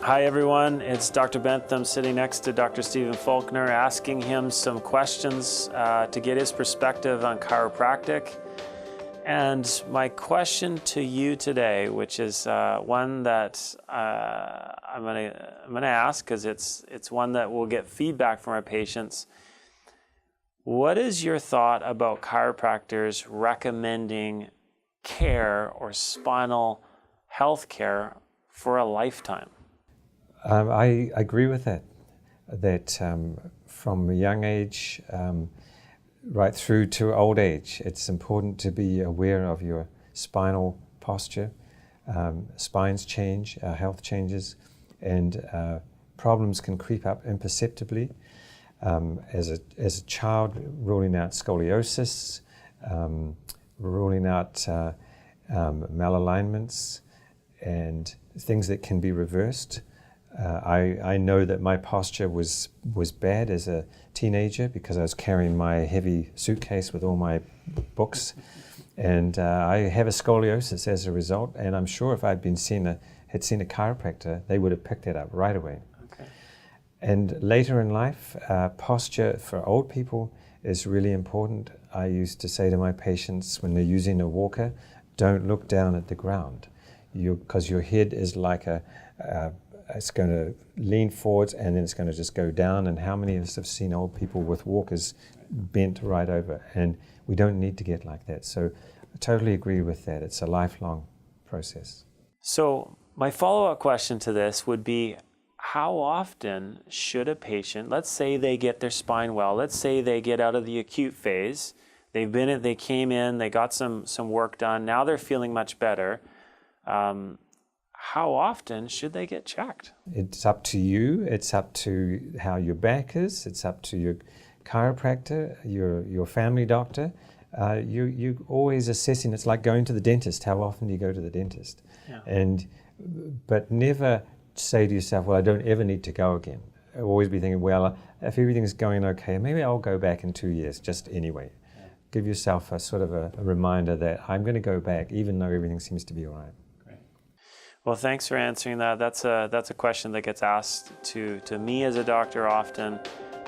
Hi everyone, it's Dr. Bentham sitting next to Dr. Faulkner, asking him some questions to get his perspective on chiropractic. And my question to you today, which is one that I'm gonna ask because it's one that will get feedback from our patients. What is your thought about chiropractors recommending care or spinal health care for a lifetime? I agree with that from a young age right through to old age, it's important to be aware of your spinal posture. Spines change, health changes, and problems can creep up imperceptibly. As a child, ruling out scoliosis, ruling out malalignments, and things that can be reversed. I know that my posture was bad as a teenager because I was carrying my heavy suitcase with all my books, and I have a scoliosis as a result. And I'm sure if I'd seen a chiropractor, they would have picked it up right away. Okay. And later in life, posture for old people is really important. I used to say to my patients when they're using a walker, don't look down at the ground, because your head is like it's going to lean forwards and then it's going to just go down. And how many of us have seen old people with walkers bent right over? And we don't need to get like that. So I totally agree with that. It's a lifelong process. So my follow-up question to this would be, how often should a patient, let's say they get their spine well, let's say they get out of the acute phase, they came in, they got some work done, now they're feeling much better. How often should they get checked? It's up to you. It's up to how your back is. It's up to your chiropractor, your family doctor. You're always assessing. It's like going to the dentist. How often do you go to the dentist? Yeah. But never say to yourself, well, I don't ever need to go again. Always be thinking, well, if everything's going okay, maybe I'll go back in 2 years, just anyway. Yeah. Give yourself a sort of a reminder that I'm going to go back even though everything seems to be all right. Well, thanks for answering that. That's a question that gets asked to me as a doctor often.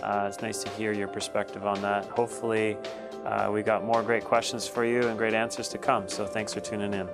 It's nice to hear your perspective on that. Hopefully, we got more great questions for you and great answers to come. So thanks for tuning in.